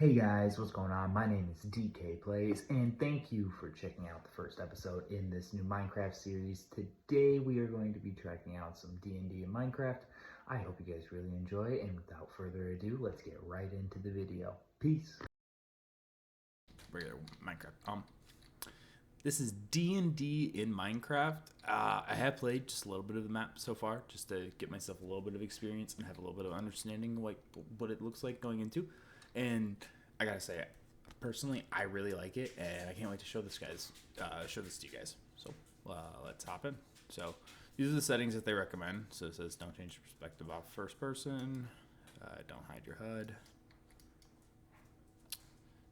Hey guys, what's going on? My name is DK Plays, and thank you for checking out the first episode in this new Minecraft series. Today we are going to be checking out some D&D in Minecraft. I hope you guys really enjoy, and without further ado, let's get right into the video. Peace! Regular Minecraft. This is D&D in Minecraft. I have played just a little bit of the map so far, just to get myself a little bit of experience and have a little bit of understanding like what it looks like going into. And I gotta say, personally, I really like it, and I can't wait to show this to you guys. So let's hop in. So these are the settings that they recommend. So it says don't change the perspective off first person, don't hide your HUD.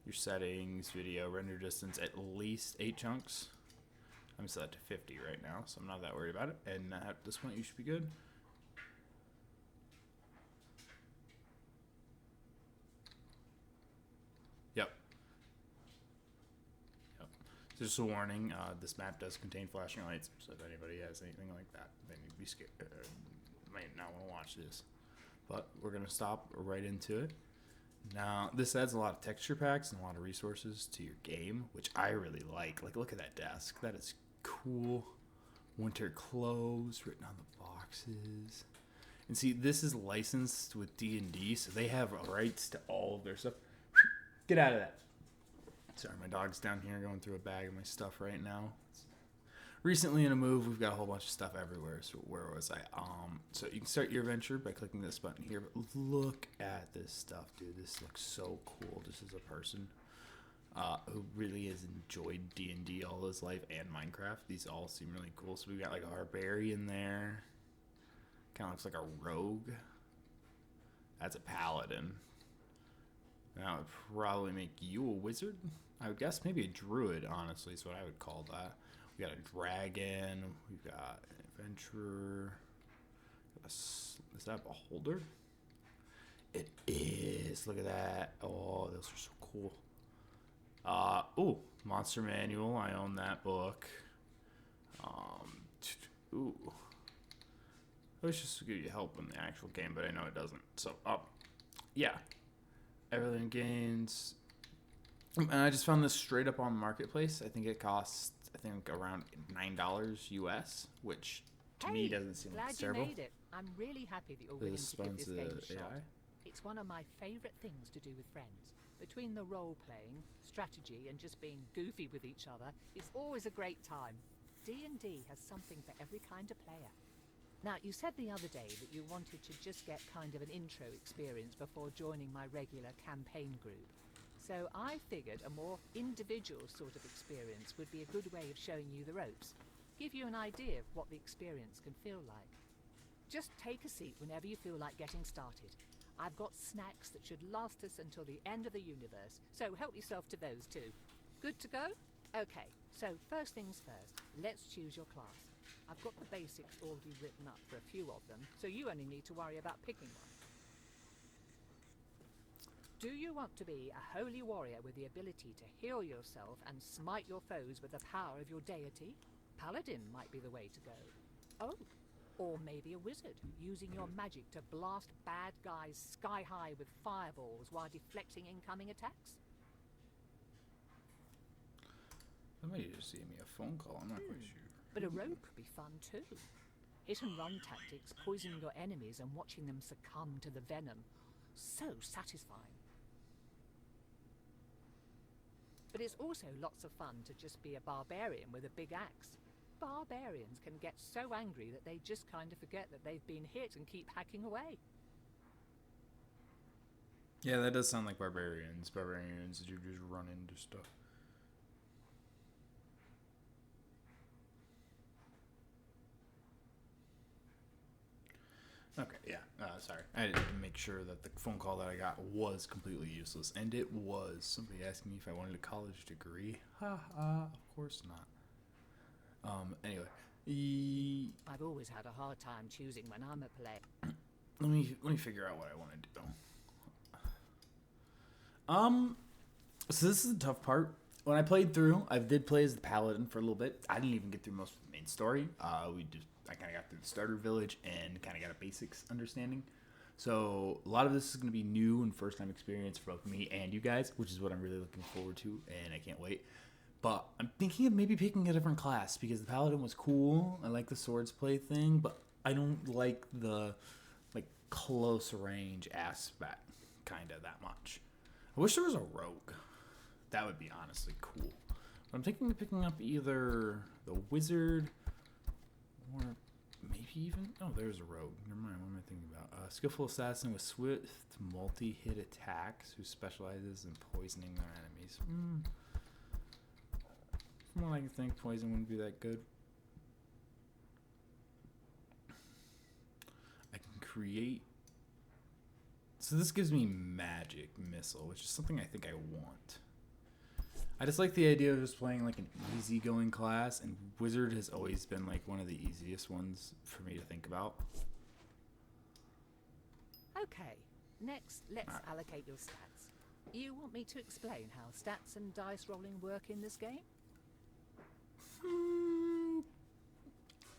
Your settings, video, render distance, at least 8 chunks. I'm set to 50 right now, so I'm not that worried about it. And at this point, you should be good. Yep. Just a warning, this map does contain flashing lights, so if anybody has anything like that, they need to be scared. Might not want to watch this. But we're going to stop right into it. Now, this adds a lot of texture packs and a lot of resources to your game, which I really like. Like, look at that desk. That is cool. Winter clothes written on the boxes. And see, this is licensed with D&D, so they have rights to all of their stuff. Get out of that. Sorry, my dog's down here going through a bag of my stuff right now. Recently in a move, we've got a whole bunch of stuff everywhere. So where was I? So you can start your adventure by clicking this button here. But look at this stuff, dude. This looks so cool. This is a person who really has enjoyed D&D all his life and Minecraft. These all seem really cool. So we've got like a barbarian there. Kind of looks like a rogue. That's a paladin. That would probably make you a wizard. I would guess maybe a druid, honestly, is what I would call that. We got a dragon. We've got an adventurer. Is that a beholder? It is. Look at that. Oh, those are so cool. Ooh, Monster Manual. I own that book. Ooh. I wish this would give you help in the actual game, but I know it doesn't. So, yeah. Everything gains. And I just found this straight up on Marketplace. I think it costs, around $9 US, which to me doesn't seem like terrible. Made it. I'm really happy that you're willing to give this game a shot. It's one of my favorite things to do with friends. Between the role-playing, strategy, and just being goofy with each other, it's always a great time. D&D has something for every kind of player. Now, you said the other day that you wanted to just get kind of an intro experience before joining my regular campaign group. So I figured a more individual sort of experience would be a good way of showing you the ropes. Give you an idea of what the experience can feel like. Just take a seat whenever you feel like getting started. I've got snacks that should last us until the end of the universe, so help yourself to those too. Good to go? Okay, so first things first, let's choose your class. I've got the basics already written up for a few of them, so you only need to worry about picking one. Do you want to be a holy warrior with the ability to heal yourself and smite your foes with the power of your deity? Paladin might be the way to go. Oh, or maybe a wizard, using your magic to blast bad guys sky high with fireballs while deflecting incoming attacks? Somebody just gave me a phone call, I'm not quite sure. But a rogue could be fun too. Hit and run tactics, poisoning your enemies and watching them succumb to the venom. So satisfying. But it's also lots of fun to just be a barbarian with a big axe. Barbarians can get so angry that they just kind of forget that they've been hit and keep hacking away. Yeah, that does sound like barbarians. Barbarians, you just run into stuff. Okay, yeah, sorry. I didn't make sure that the phone call that I got was completely useless. And it was. Somebody asking me if I wanted a college degree. Of course not. Anyway. I've always had a hard time choosing when I'm a player. Let me figure out what I want to do. So this is the tough part. When I played through, I did play as the paladin for a little bit. I didn't even get through most of the main story. I kind of got through the starter village and kind of got a basics understanding. So a lot of this is going to be new and first time experience for both me and you guys, which is what I'm really looking forward to, and I can't wait. But I'm thinking of maybe picking a different class because the paladin was cool. I like the swords play thing, but I don't like the close range aspect kind of that much. I wish there was a rogue. That would be honestly cool. But I'm thinking of picking up either the wizard or maybe even... Oh, there's a rogue. Never mind. What am I thinking about? Skillful assassin with swift multi-hit attacks who specializes in poisoning their enemies. From what I can think, poison wouldn't be that good. I can create... So this gives me magic missile, which is something I think I want. I just like the idea of just playing like an easygoing class, and wizard has always been like one of the easiest ones for me to think about. Okay, next let's allocate your stats. You want me to explain how stats and dice rolling work in this game?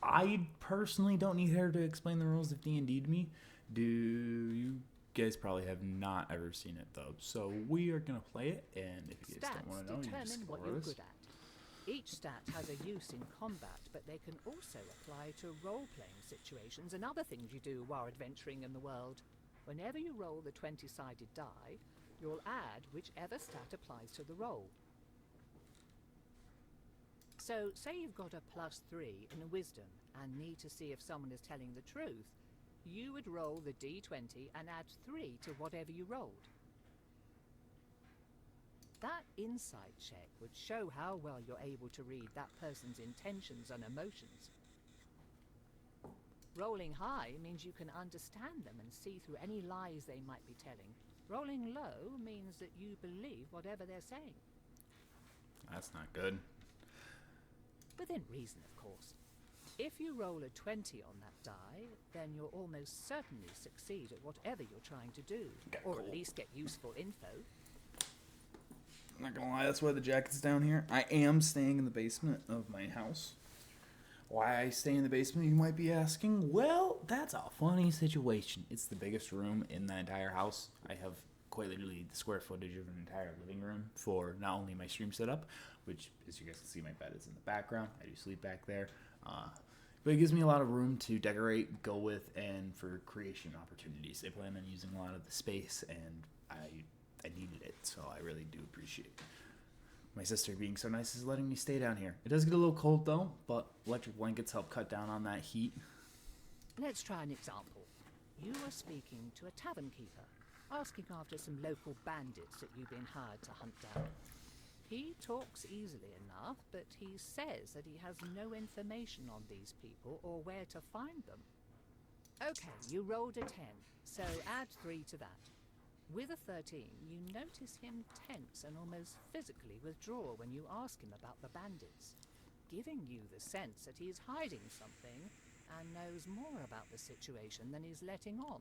I personally don't need her to explain the rules of D&D to me. Do you guys probably have not ever seen it though? So we are gonna play it, and if you guys don't want to know, you just determine what you're good at. Each stat has a use in combat, but they can also apply to role-playing situations and other things you do while adventuring in the world. Whenever you roll the 20-sided die, you'll add whichever stat applies to the roll. So, say you've got a +3 in a wisdom and need to see if someone is telling the truth, you would roll the d20 and add 3 to whatever you rolled. That insight check would show how well you're able to read that person's intentions and emotions. Rolling high means you can understand them and see through any lies they might be telling. Rolling low means that you believe whatever they're saying. That's not good. Within reason, of course. If you roll a 20 on that die, then you'll almost certainly succeed at whatever you're trying to do, or at least get useful info. I'm not gonna lie, that's why the jacket's down here. I am staying in the basement of my house. Why I stay in the basement, you might be asking? Well, that's a funny situation. It's the biggest room in the entire house. I have quite literally the square footage of an entire living room for not only my stream setup, which, as you guys can see, my bed is in the background. I do sleep back there. But it gives me a lot of room to decorate, go with, and for creation opportunities. I plan on using a lot of the space, and I needed it, so I really do appreciate my sister being so nice is letting me stay down here. It does get a little cold, though, but electric blankets help cut down on that heat. Let's try an example. You are speaking to a tavern keeper, asking after some local bandits that you've been hired to hunt down. He talks easily enough, but he says that he has no information on these people or where to find them. Okay, you rolled a 10, so add 3 to that. With a 13, you notice him tense and almost physically withdraw when you ask him about the bandits, giving you the sense that he's hiding something and knows more about the situation than he's letting on.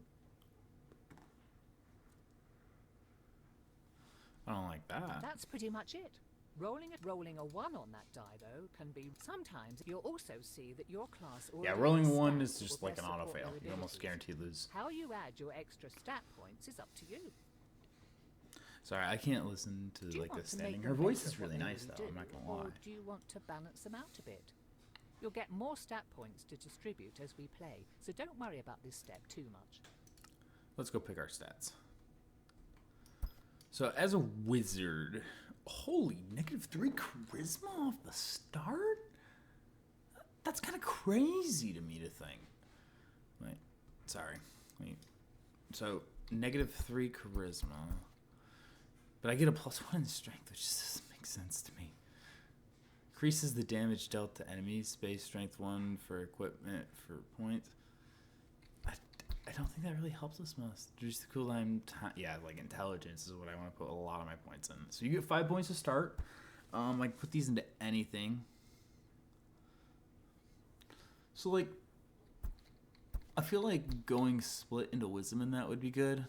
I don't like that. That's pretty much it. Rolling a 1 on that die, though, can be... Sometimes you'll also see that your class... Yeah, rolling a 1 is just like an auto-fail. You almost guarantee lose. How you add your extra stat points is up to you. Sorry, I can't listen to like the standing. Her voice is really nice, though. I'm not gonna lie. Or do you want to balance them out a bit? You'll get more stat points to distribute as we play, so don't worry about this step too much. Let's go pick our stats. So as a wizard, holy, -3 charisma off the start? That's kind of crazy to me to think. Wait, sorry. Wait. So -3 charisma, but I get a +1 in strength, which just doesn't make sense to me. Increases the damage dealt to enemies. Base strength 1 for equipment for points. I don't think that really helps us much. Just the cooldown time. Yeah, like intelligence is what I want to put a lot of my points in. So you get 5 points to start. I can put these into anything. So like, I feel like going split into wisdom in that would be good.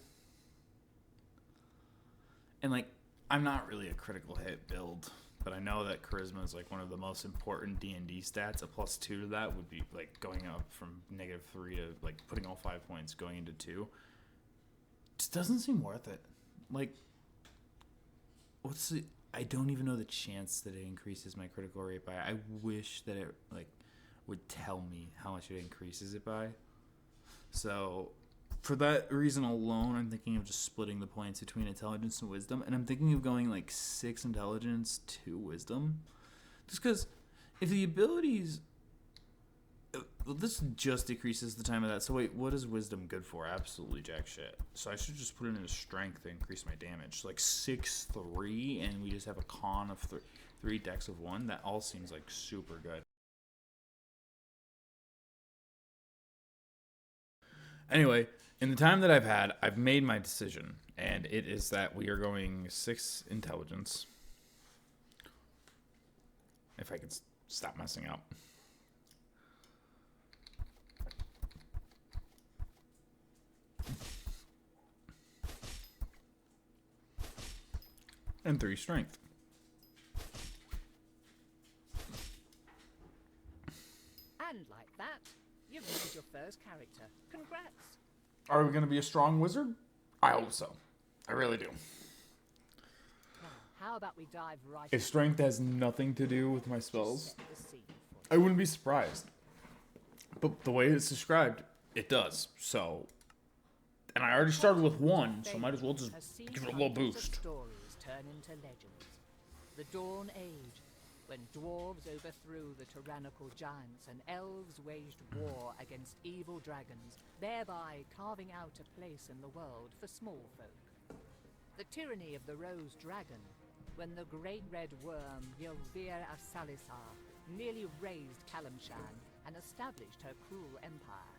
And like, I'm not really a critical hit build, but I know that charisma is like one of the most important D&D stats. A +2 to that would be like going up from -3 to like putting all 5 points going into 2. just doesn't seem worth it. Like, I don't even know the chance that it increases my critical rate by. I wish that it, like, would tell me how much it increases it by. So, for that reason alone, I'm thinking of just splitting the points between intelligence and wisdom. And I'm thinking of going, like, 6 intelligence, 2 wisdom. Just because if the abilities... Well, this just decreases the time of that. So wait, what is wisdom good for? Absolutely jack shit. So I should just put it into strength to increase my damage. So like 6-3, and we just have a con of 3 dex of 1. That all seems like super good. Anyway, in the time that I've had, I've made my decision, and it is that we are going 6 intelligence. If I could stop messing up. And 3 strength. And like that, you've made your first character. Congrats. Are we going to be a strong wizard? I hope so. I really do. Now, how about we dive right If strength has nothing to do with my spells, set the scene for I wouldn't be surprised. But the way it's described, it does. So, and I already started with 1, so I might as well just give it a little boost. Stories turn into legends. The Dawn Age, when dwarves overthrew the tyrannical giants and elves waged war against evil dragons, thereby carving out a place in the world for small folk. The tyranny of the Rose Dragon, when the great red worm Ylvir Asalisar nearly razed Kalimshan and established her cruel empire.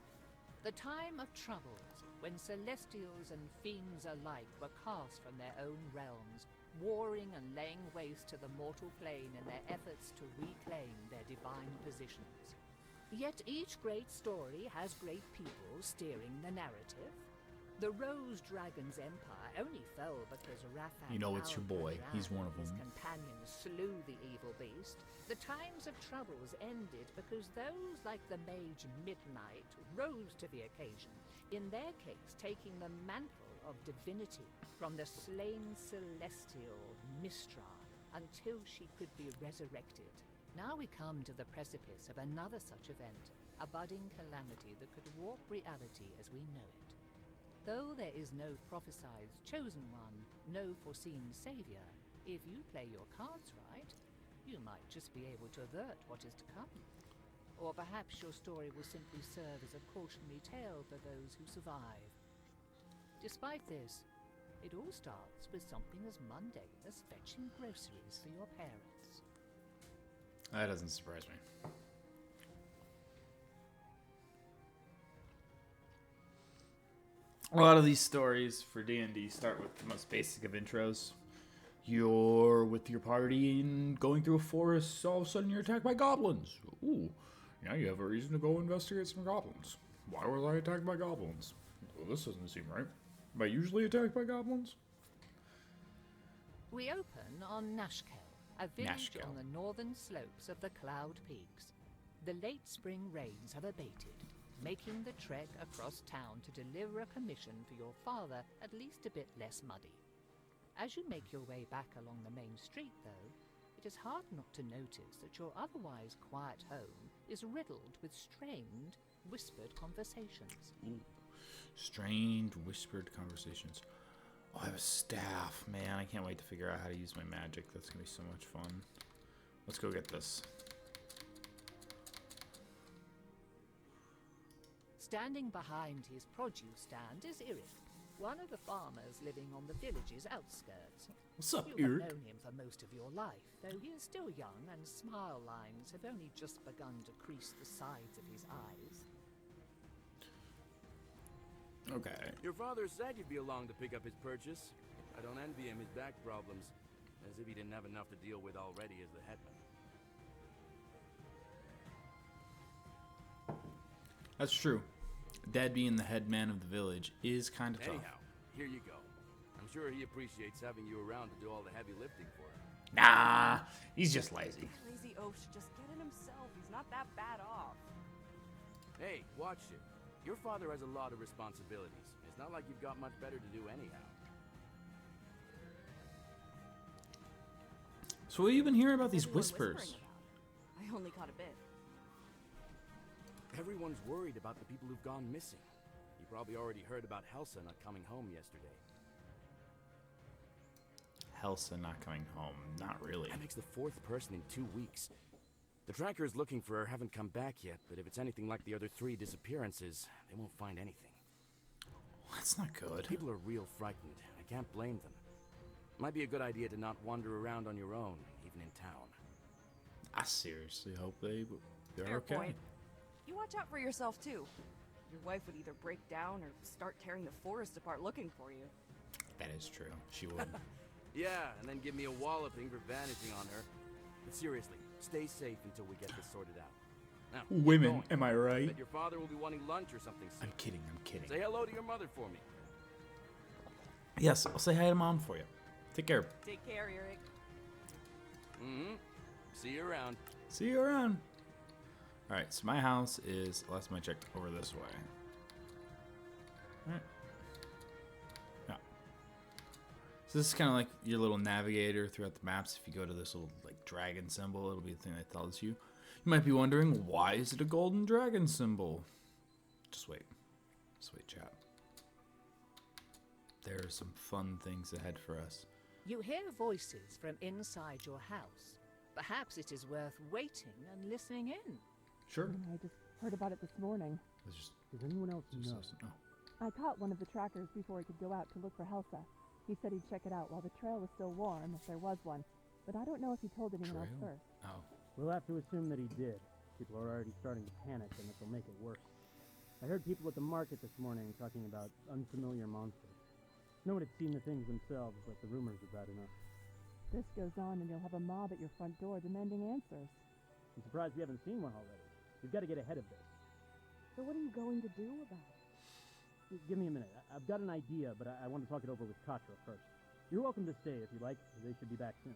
The time of troubles, when celestials and fiends alike were cast from their own realms, warring and laying waste to the mortal plane in their efforts to reclaim their divine positions. Yet each great story has great people steering the narrative. The Rose Dragon's empire only fell because Rathan, You know it's your boy. He's one of his them. companions slew the evil beast. The times of troubles ended because those like the mage Midnight rose to the occasion, in their case taking the mantle of divinity from the slain celestial Mistra until she could be resurrected. Now we come to the precipice of another such event, a budding calamity that could warp reality as we know it. Though there is no prophesied chosen one, no foreseen savior, if you play your cards right, you might just be able to avert what is to come. Or perhaps your story will simply serve as a cautionary tale for those who survive. Despite this, it all starts with something as mundane as fetching groceries for your parents. That doesn't surprise me. A lot of these stories for D&D start with the most basic of intros. You're with your party and going through a forest, all of a sudden you're attacked by goblins. Ooh, now you have a reason to go investigate some goblins. Why was I attacked by goblins? Well, this doesn't seem right. Am I usually attacked by goblins? We open on Nashkel, a village Nashkel. on the northern slopes of the Cloud Peaks. The late spring rains have abated, making the trek across town to deliver a commission for your father at least a bit less muddy. As you make your way back along the main street, though, it is hard not to notice that your otherwise quiet home is riddled with strained, whispered conversations. Ooh. Strained, whispered conversations. Oh, I have a staff. Man, I can't wait to figure out how to use my magic. That's going to be so much fun. Let's go get this. Standing behind his produce stand is Eric, one of the farmers living on the village's outskirts. What's up, You Eric? have known him for most of your life, though he is still young and smile lines have only just begun to crease the sides of his eyes. Okay. Your father said you'd be along to pick up his purchase. I don't envy him his back problems, as if he didn't have enough to deal with already as the headman. That's true. Dad being the head man of the village is kind of tough. Anyhow, here you go. I'm sure he appreciates having you around to do all the heavy lifting for him. Nah, he's just lazy. Lazy oaf should just get it himself. He's not that bad off. Hey, watch it. Your father has a lot of responsibilities, It's not like you've got much better to do anyhow. So what have you been hearing about these Everyone whispering whispers? about it. I only caught a bit. Everyone's worried about the people who've gone missing. You probably already heard about Helsa not coming home yesterday. Helsa not coming home. Not really. That makes the 4th person in 2 weeks. The trackers looking for her haven't come back yet, but if it's anything like the other 3 disappearances, they won't find anything. That's not good. People are real frightened. I can't blame them. Might be a good idea to not wander around on your own, even in town. I seriously hope they're Fair okay. point. You watch out for yourself, too. Your wife would either break down or start tearing the forest apart looking for you. That is true. She would. Yeah, and then give me a walloping for vanishing on her. But seriously, stay safe until we get this sorted out. Now, keep Women, going. am I right? Bet your father will be wanting lunch or something soon. I'm kidding. I'm kidding. Say hello to your mother for me. Yes, I'll say hi to Mom for you. Take care. Take care, Eric. Mm-hmm. See you around. See you around. All right, so my house is, last time I checked, over this way. All right. Yeah. So this is kind of like your little navigator throughout the maps. If you go to this little like dragon symbol, it'll be the thing that tells you. You might be wondering, why is it a golden dragon symbol? Just wait. Just wait, chat. There are some fun things ahead for us. You hear voices from inside your house. Perhaps it is worth waiting and listening in. Sure. I just heard about it this morning. Let's just, Does anyone else just know? listen. Oh. I caught one of the trackers before he could go out to look for Helsa. He said he'd check it out while the trail was still warm, if there was one. But I don't know if he told anyone else Trail? first. Oh. We'll have to assume that he did. People are already starting to panic, and it'll make it worse. I heard people at the market this morning talking about unfamiliar monsters. No one had seen the things themselves, but the rumors are bad enough. This goes on and you'll have a mob at your front door demanding answers. I'm surprised we haven't seen one already. We've got to get ahead of this. So what are you going to do about it? Give me a minute. I've got an idea, but I want to talk it over with Katra first. You're welcome to stay if you like. They should be back soon.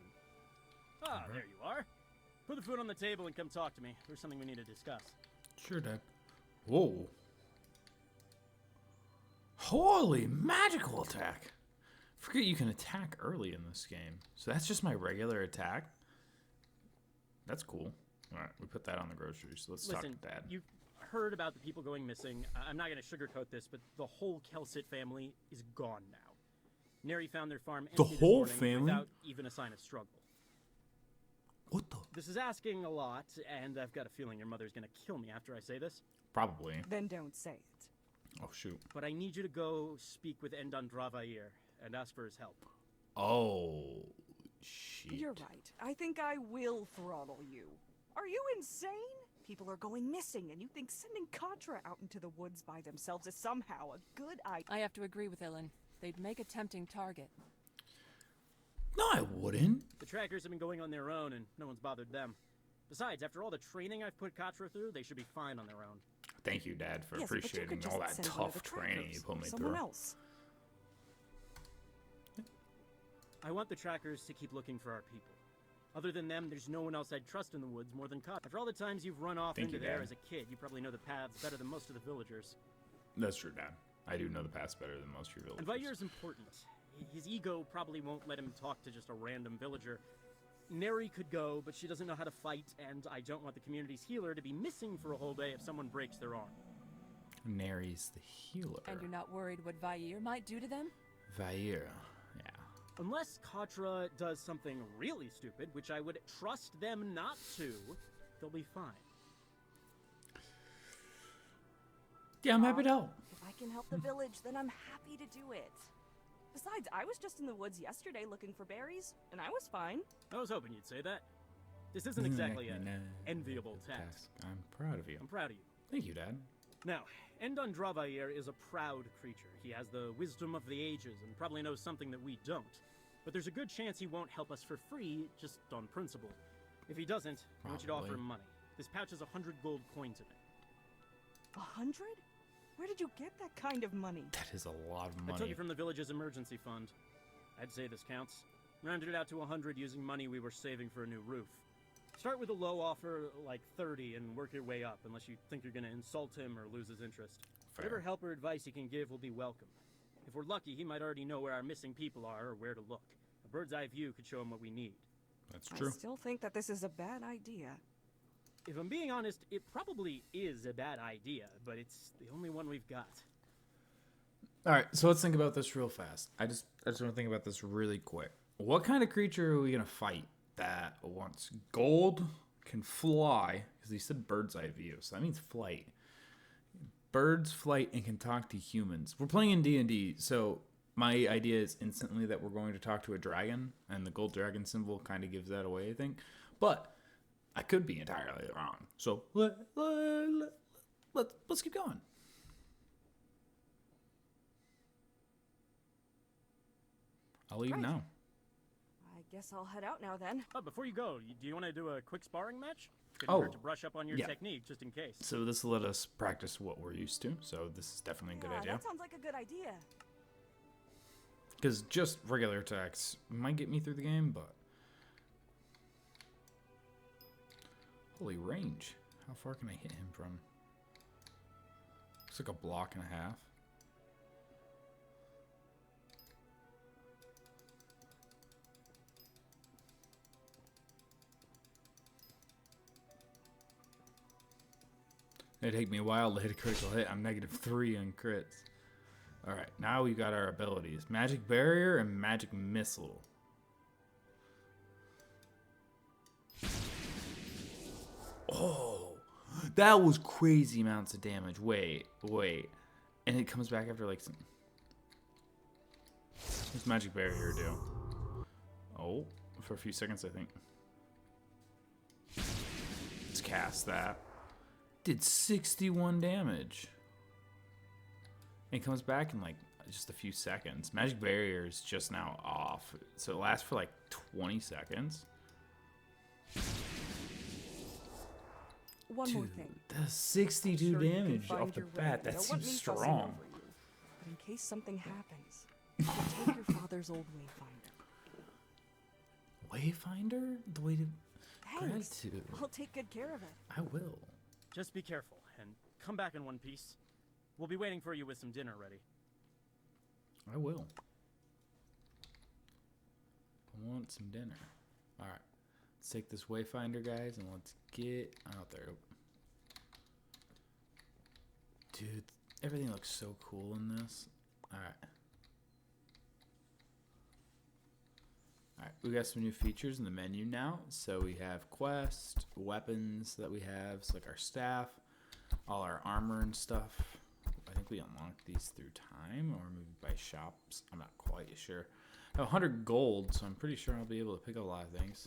Ah, there you are. Put the food on the table and come talk to me. There's something we need to discuss. Sure, Dad. Whoa. Holy magical attack. Forget you can attack early in this game. So that's just my regular attack? That's cool. Alright, we put that on the groceries. So let's talk Listen, to Dad. you've heard about the people going missing. I'm not going to sugarcoat this, but the whole Kelsit family is gone now. Neri found their farm empty this whole morning family? without even a sign of struggle. What the? This is asking a lot, and I've got a feeling your mother's going to kill me after I say this. Probably. Then don't say it. Oh, shoot. But I need you to go speak with Endan Dravair and ask for his help. Oh, shit. You're right. I think I will throttle you. Are you insane? People are going missing, and you think sending Katra out into the woods by themselves is somehow a good idea? I have to agree with Ilan. They'd make a tempting target. No, I wouldn't. The trackers have been going on their own, and no one's bothered them. Besides, after all the training I've put Katra through, they should be fine on their own. Thank you, Dad, for Yes, but you appreciating could all just that send one of tough the training you trackers put or me someone through. else. I want the trackers to keep looking for our people. Other than them, there's no one else I'd trust in the woods more than Katra. After all the times you've run off Thank into you, there Dad. as a kid, you probably know the paths better than most of the villagers. That's true, Dad. I do know the past better than most of your And villagers. Vair's important. His ego probably won't let him talk to just a random villager. Neri could go, but she doesn't know how to fight, and I don't want the community's healer to be missing for a whole day if someone breaks their arm. Neri's the healer. And you're not worried what Vair might do to them? Vair. Yeah. Unless Katra does something really stupid, which I would trust them not to, they'll be fine. Yeah, I'm happy to help. If I can help the village, then I'm happy to do it. Besides, I was just in the woods yesterday looking for berries, and I was fine. I was hoping you'd say that. This isn't exactly an enviable task. I'm proud of you. I'm proud of you. Thank you, Dad. Now, Endan Dravair is a proud creature. He has the wisdom of the ages and probably knows something that we don't. But there's a good chance he won't help us for free, just on principle. If he doesn't, I want you to offer Probably. him money. This pouch has 100 gold coins in it. 100? Where did you get that kind of money? That is a lot of I took money. it from the village's emergency fund. I'd say this counts. Rounded it out to 100 using money we were saving for a new roof. Start with a low offer, like 30, and work your way up, unless you think you're going to insult him or lose his interest. Fair. Whatever help or advice you can give will be welcome. If we're lucky, he might already know where our missing people are or where to look. A bird's eye view could show him what we need. That's true. I still think that this is a bad idea. If I'm being honest, it probably is a bad idea, but it's the only one we've got. All right, so let's think about this real fast. I just want to think about this really quick. What kind of creature are we gonna fight that wants gold, can fly? Because he said bird's eye view, so that means flight. Birds, flight, and can talk to humans. We're playing in D&D, so my idea is instantly that we're going to talk to a dragon, and the gold dragon symbol kind of gives that away, I think. But I could be entirely wrong. So let's keep going. I'll leave now. I guess I'll head out now then. Oh, before you go, do you want to do a quick sparring match? Couldn't hurt to brush up on your technique, just in case. So this will let us practice what we're used to. So this is definitely a good idea. That sounds like a good idea. Because just regular attacks might get me through the game, but... Holy range. How far can I hit him from? Looks like a block and a half. It'd take me a while to hit a critical hit. I'm -3 on crits. Alright, now we've got our abilities. Magic Barrier and Magic Missile. Oh, that was crazy amounts of damage. Wait. And it comes back after like some... What's Magic Barrier do? Oh, for a few seconds I think. Let's cast that. Did 61 damage. And it comes back in like just a few seconds. Magic Barrier is just now off. So it lasts for like 20 seconds. One more thing. That's 62 damage off the bat. That seems strong. But in case something happens, take your father's old wayfinder. Wayfinder? The way to Thanks. gratitude. I'll take good care of it. I will. Just be careful, and come back in one piece. We'll be waiting for you with some dinner ready. I will. I want some dinner. Alright. Let's take this Wayfinder, guys, and let's get out there. Dude, everything looks so cool in this. Alright. Alright, we got some new features in the menu now. So we have quest, weapons that we have, so like our staff, all our armor and stuff. I think we unlocked these through time or maybe by shops. I'm not quite sure. I have 100 gold, so I'm pretty sure I'll be able to pick up a lot of things.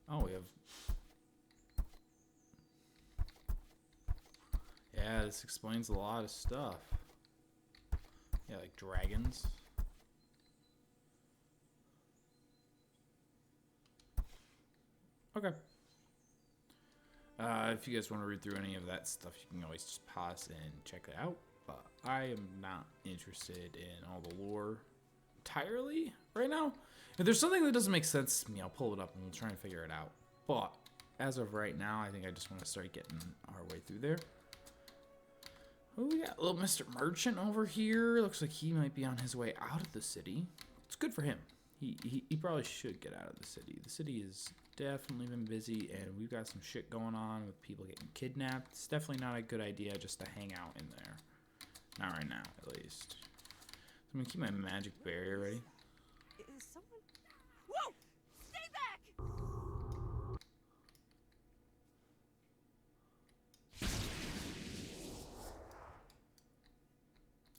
Oh, we have... Yeah, this explains a lot of stuff. Yeah, like dragons. Okay. If you guys want to read through any of that stuff, you can always just pause and check it out. But I am not interested in all the lore entirely right now. If there's something that doesn't make sense to me, I'll pull it up and we'll try and figure it out. But as of right now, I think I just want to start getting our way through there. Oh, we got little Mr. Merchant over here. Looks like he might be on his way out of the city. It's good for him. He probably should get out of the city. The city has definitely been busy, and we've got some shit going on with people getting kidnapped. It's definitely not a good idea just to hang out in there. Not right now, at least. So I'm gonna keep my magic barrier ready. Is someone... Whoa! Stay back!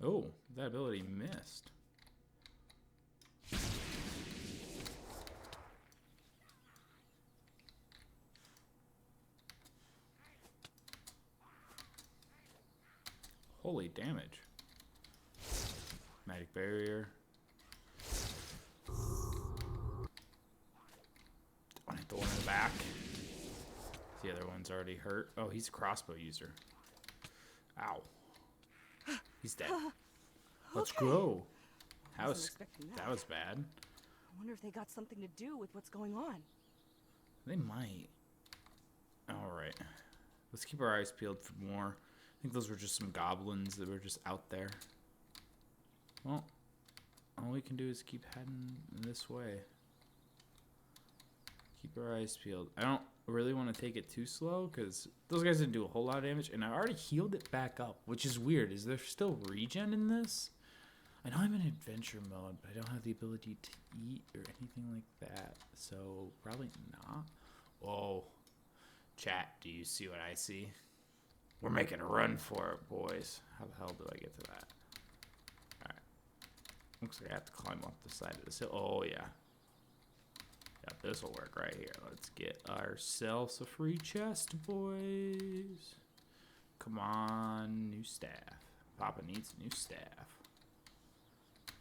Oh, that ability missed. Holy damage. Magic barrier. Don't hit the one in the back. The other one's already hurt. Oh, he's a crossbow user. Ow. He's dead. Let's go. That was bad. I wonder if they got something to do with what's going on. They might. Alright. Let's keep our eyes peeled for more. I think those were just some goblins that were just out there. Well, all we can do is keep heading this way. Keep our eyes peeled. I don't really want to take it too slow because those guys didn't do a whole lot of damage, and I already healed it back up, which is weird. Is there still regen in this? I know I'm in adventure mode, but I don't have the ability to eat or anything like that, so probably not. Whoa. Chat, do you see what I see? We're making a run for it, boys. How the hell do I get to that? Alright. Looks like I have to climb up the side of this hill. Oh, yeah. Yeah, this will work right here. Let's get ourselves a free chest, boys. Come on, new staff. Papa needs a new staff.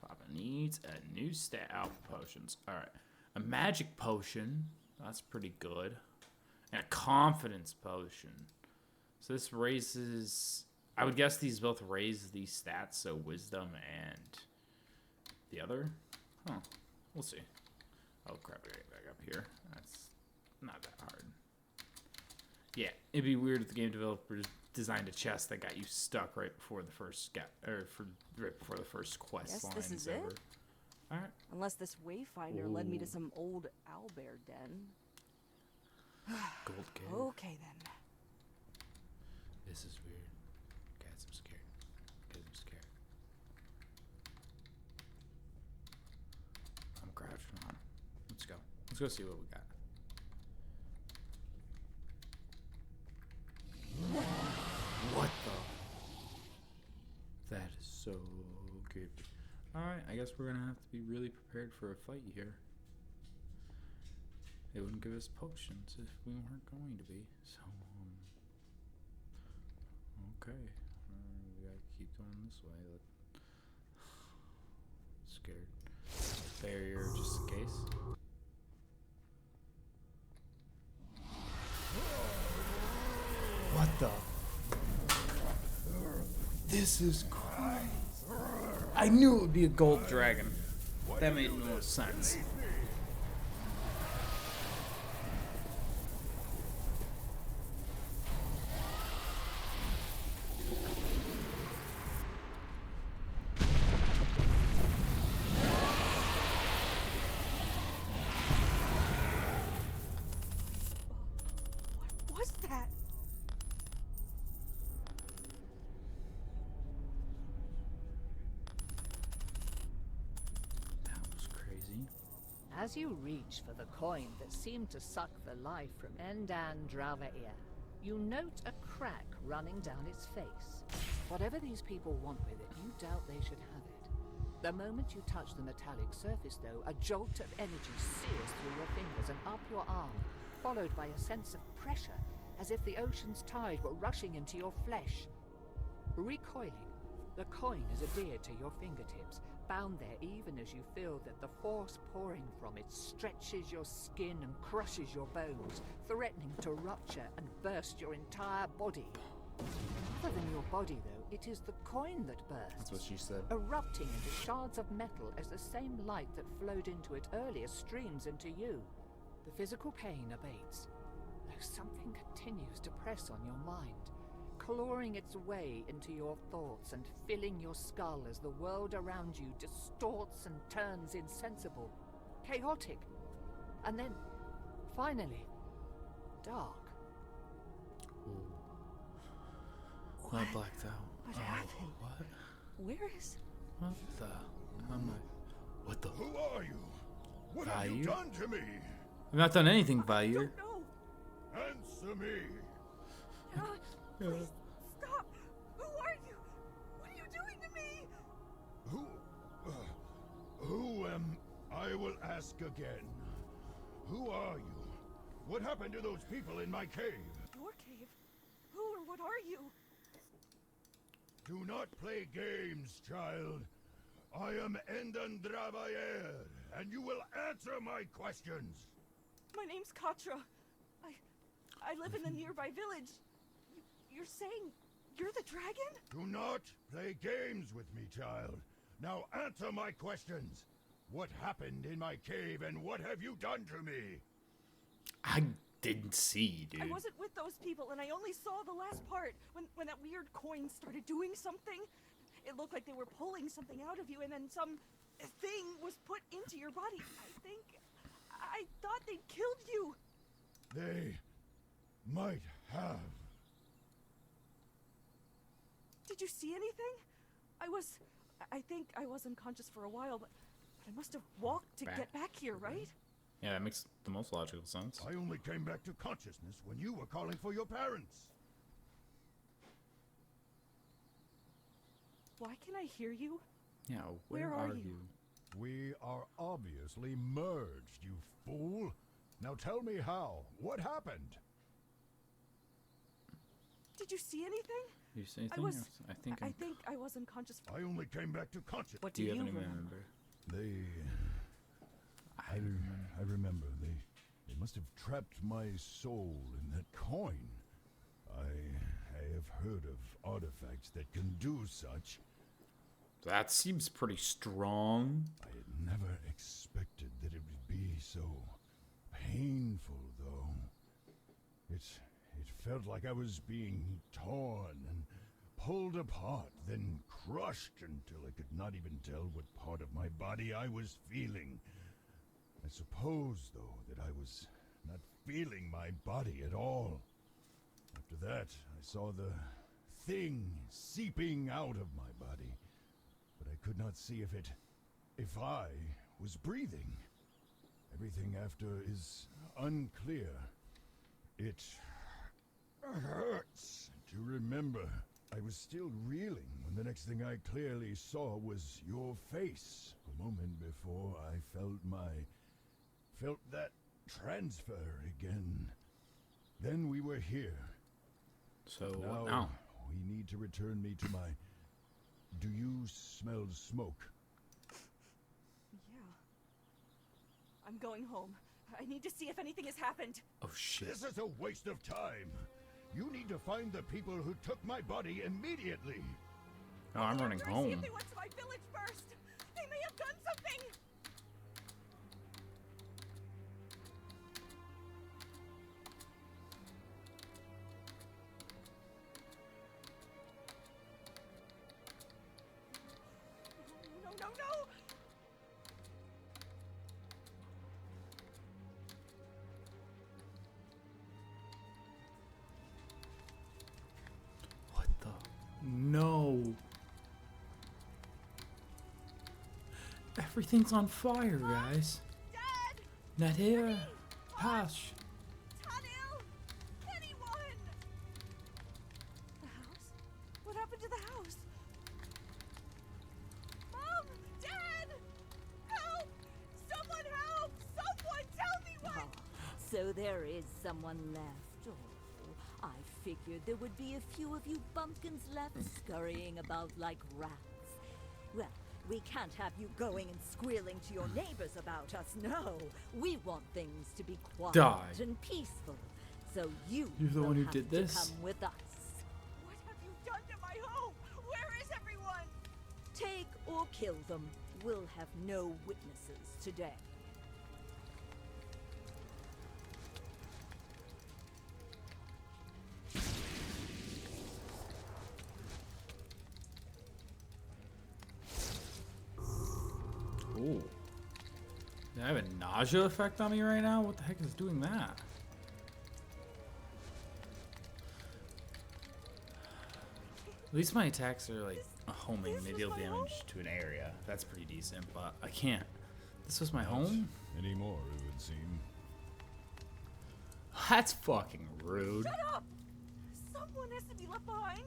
Papa needs a new staff. Alpha potions. Alright. A magic potion. That's pretty good. And a confidence potion. So this raises... I would guess these both raise these stats, so wisdom and the other. Huh. We'll see. Oh crap, I get back up here. That's not that hard. Yeah, it'd be weird if the game developers designed a chest that got you stuck right before the first right before the first quest Guess lines this is ever. it? Alright. Unless this wayfinder led me to some old owlbear den. Gold cave. Okay then. This is weird. Guys, I'm scared. Guys, I'm scared. I'm crouching on. Let's go. Let's go see what we got. What the? That is so creepy. Alright, I guess we're gonna have to be really prepared for a fight here. They wouldn't give us potions if we weren't going to be, so, okay. We gotta keep going this way. Scared. Barrier just in case. What the? This is crazy. I knew it would be a gold dragon. That made no sense. What was that? That was crazy. As you reach for the coin that seemed to suck the life from Endan Dravair, you note a crack running down its face. Whatever these people want with it, you doubt they should have it. The moment you touch the metallic surface, though, a jolt of energy sears through your fingers and up your arm, followed by a sense of pressure, as if the ocean's tide were rushing into your flesh. Recoiling, the coin is adhered to your fingertips, bound there even as you feel that the force pouring from it stretches your skin and crushes your bones, threatening to rupture and burst your entire body. Other than your body, though, it is the coin that bursts. That's what she said. Erupting into shards of metal as the same light that flowed into it earlier streams into you. The physical pain abates, though something continues to press on your mind, clawing its way into your thoughts and filling your skull as the world around you distorts and turns insensible, chaotic, and then, finally, dark. I blacked out. What happened? What? Where is... What the? How am I? What the? Who are you? What have you Vair? done to me? I've not done anything, I Vair. don't know. Answer me. Please, stop. Who are you? What are you doing to me? Who am I will ask again. Who are you? What happened to those people in my cave? Your cave? Who or what are you? Do not play games, child. I am Endan Dravair, and you will answer my questions. My name's Katra. I live in the nearby village. You're saying you're the dragon? Do not play games with me, child. Now answer my questions. What happened in my cave, and what have you done to me? I didn't see, dude. I wasn't with those people, and I only saw the last part when that weird coin started doing something. It looked like they were pulling something out of you, and then some thing was put into your body. I thought they'd killed you. They might have. Did you see anything? I think I was unconscious for a while, but I must have walked to get back here, right? Yeah, that makes the most logical sense. I only came back to consciousness when you were calling for your parents. Why can I hear you? Yeah, where are you? We are obviously merged, you fool. Now tell me how. What happened? Did you see anything? You see anything? I think I was unconscious. I only came back to consciousness. What do you remember? I remember. They must have trapped my soul in that coin. I have heard of artifacts that can do such. That seems pretty strong. I had never expected that it would be so painful, though. It felt like I was being torn and pulled apart, then crushed until I could not even tell what part of my body I was feeling. I suppose, though, that I was not feeling my body at all. After that, I saw the thing seeping out of my body, but I could not see if I was breathing. Everything after is unclear. It hurts to remember. I was still reeling when the next thing I clearly saw was your face. A moment before I felt that transfer again. Then we were here. So what now? We need to return me to my... Do you smell smoke? Yeah. I'm going home. I need to see if anything has happened. Oh shit. This is a waste of time. You need to find the people who took my body immediately. Oh, I'm running home. See if they went to my village first. They may have done something. No. What the? No. Everything's on fire, guys. Dad! Not here. Hush. Tanil! Anyone! The house? What happened to the house? Mom! Dad! Help! Someone help! Someone tell me what! So there is someone left. Oh, I figured there would be a few of you bumpkins left scurrying about like rats. Well, we can't have you going and squealing to your neighbors about us, no. We want things to be quiet and peaceful. So you're the one who did this? Come with us. What have you done to my home? Where is everyone? Take or kill them. We'll have no witnesses today. Ooh. Do I have a nausea effect on me right now? What the heck is doing that? At least my attacks are like a homing. They deal damage to an area. That's pretty decent, but I can't. This was my home? Anymore, it would seem. That's fucking rude. Shut up! Someone has to be left behind.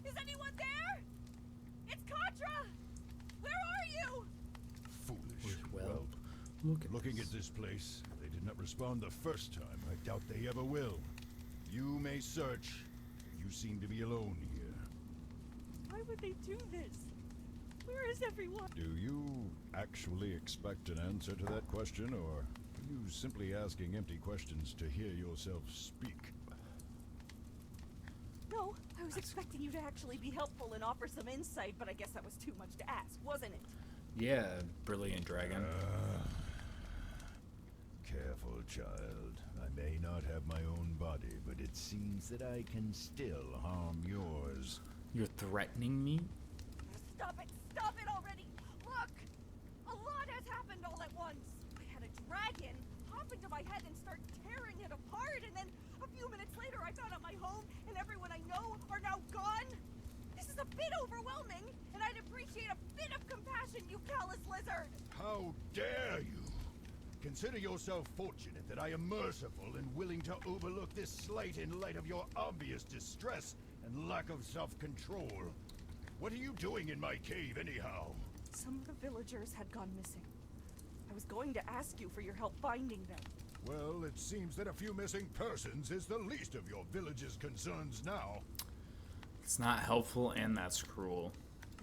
Is anyone there? It's Contra! Where are you? Foolish. Well, looking at this place, they did not respond the first time. I doubt they ever will. You may search. You seem to be alone here. Why would they do this? Where is everyone? Do you actually expect an answer to that question, or are you simply asking empty questions to hear yourself speak? No, I was expecting you to actually be helpful and offer some insight, but I guess that was too much to ask, wasn't it? Yeah, brilliant dragon. Careful, child. I may not have my own body, but it seems that I can still harm yours. You're threatening me? into my head and start tearing it apart, and then a few minutes later I found out my home and everyone I know are now gone. This is a bit overwhelming, and I'd appreciate a bit of compassion, you callous lizard! How dare you! Consider yourself fortunate that I am merciful and willing to overlook this slight in light of your obvious distress and lack of self-control. What are you doing in my cave, anyhow? Some of the villagers had gone missing. I was going to ask you for your help finding them. Well, it seems that a few missing persons is the least of your village's concerns now. It's not helpful, and that's cruel.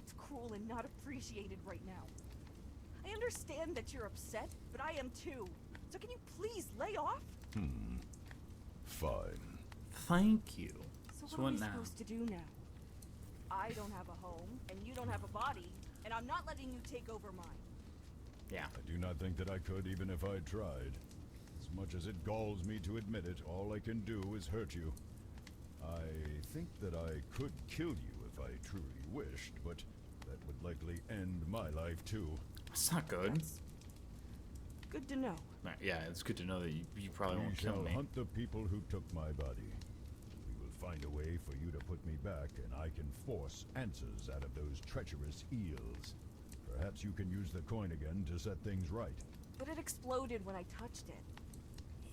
It's cruel and not appreciated right now. I understand that you're upset, but I am too. So can you please lay off? Fine. Thank you. So what are we supposed to do now? I don't have a home, and you don't have a body, and I'm not letting you take over mine. Yeah. I do not think that I could, even if I tried. As much as it galls me to admit it, all I can do is hurt you. I think that I could kill you if I truly wished, but that would likely end my life too. That's not good. That's good to know. Yeah, it's good to know that you probably won't kill me. We shall hunt the people who took my body. We will find a way for you to put me back, and I can force answers out of those treacherous eels. Perhaps you can use the coin again to set things right. But it exploded when I touched it.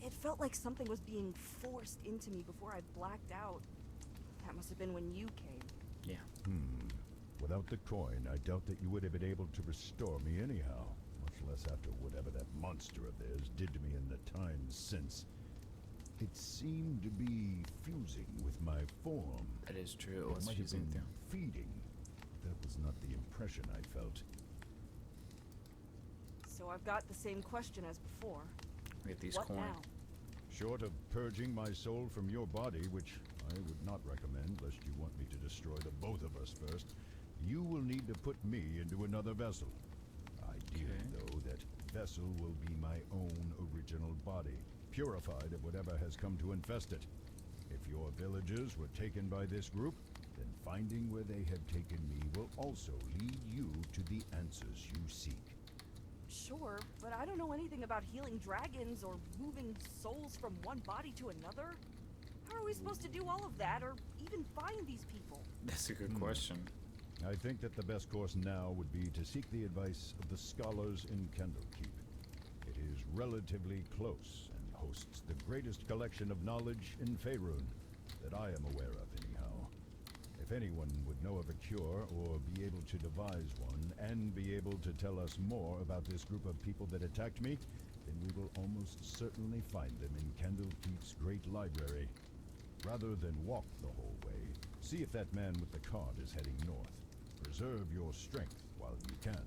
It felt like something was being forced into me before I blacked out. That must have been when you came. Yeah. Without the coin, I doubt that you would have been able to restore me anyhow, much less after whatever that monster of theirs did to me in the times since. It seemed to be fusing with my form. That is true. It was might have fusing been through. feeding. That was not the impression I felt. So I've got the same question as before. Get these What coins. now? Short of purging my soul from your body, which I would not recommend lest you want me to destroy the both of us first, you will need to put me into another vessel. Ideally, though, that vessel will be my own original body, purified of whatever has come to infest it. If your villagers were taken by this group, then finding where they have taken me will also lead you to the answers you seek. Sure, but I don't know anything about healing dragons or moving souls from one body to another. How are we supposed to do all of that, or even find these people? That's a good question. I think that the best course now would be to seek the advice of the scholars in Candlekeep. It is relatively close and hosts the greatest collection of knowledge in Faerun that I am aware of anyhow. If anyone would know of a cure or be able to devise one and be able to tell us more about this group of people that attacked me, then we will almost certainly find them in Candlekeep's great library. Rather than walk the whole way, see if that man with the cart is heading north. Preserve your strength while you can.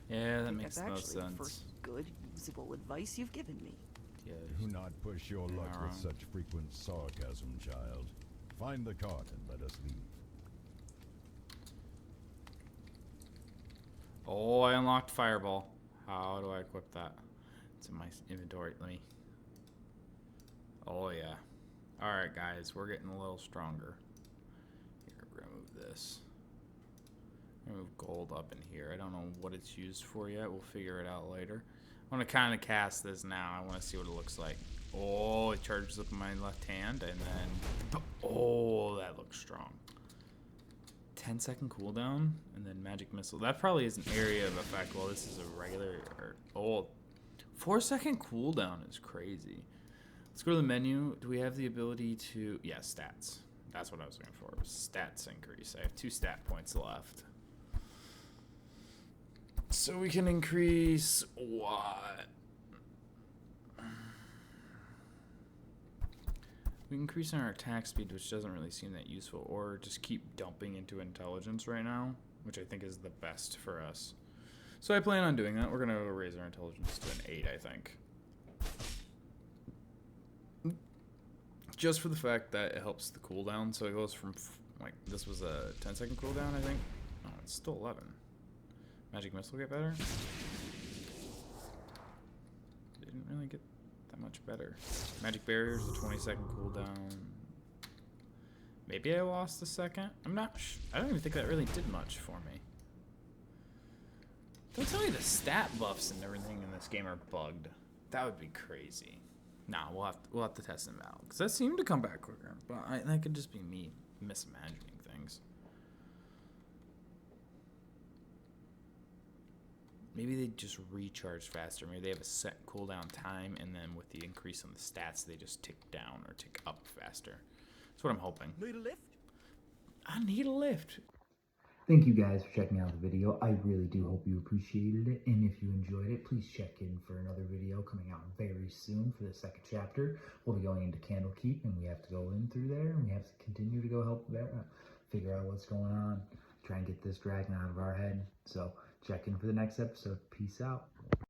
Yeah, that makes That's no actually the sense. first good, usable advice you've given me. Yeah. Do not push your luck wrong. with such frequent sarcasm, child. Find the cart and let us leave. Oh, I unlocked Fireball. How do I equip that? It's in my inventory. Let me. Oh, yeah. Alright, guys. We're getting a little stronger. Here, we're going to move this. I'm going to move gold up in here. I don't know what it's used for yet. We'll figure it out later. I want to kind of cast this now. I want to see what it looks like. Oh, it charges up in my left hand. And then... Oh, that looks strong. 10-second cooldown, and then magic missile. That probably is an area of effect. Well, this is a regular. Oh, 4-second cooldown is crazy. Let's go to the menu. Do we have the ability to? Yeah, stats. That's what I was looking for. Stats increase. I have 2 stat points left, so we can increase what? We increase our attack speed, which doesn't really seem that useful, or just keep dumping into intelligence right now, which I think is the best for us. So I plan on doing that. We're going to raise our intelligence to an 8, I think. Just for the fact that it helps the cooldown. So it goes from, like, this was a 10-second cooldown, I think. Oh, it's still 11. Magic missile get better? Didn't really get that much better. Magic barriers, a 20-second cooldown. Maybe I lost a second. I'm not I don't even think that really did much for me. Don't tell me the stat buffs and everything in this game are bugged. That would be crazy. Nah, we'll have to test them out because that seemed to come back quicker. But that could just be me misimagining things. Maybe they just recharge faster. Maybe they have a set cooldown time, and then with the increase in the stats, they just tick down or tick up faster. That's what I'm hoping. Need a lift? I need a lift. Thank you guys for checking out the video. I really do hope you appreciated it, and if you enjoyed it, please check in for another video coming out very soon for the second chapter. We'll be going into Candlekeep, and we have to go in through there, and we have to continue to go help there, figure out what's going on, try and get this dragon out of our head. So check in for the next episode. Peace out.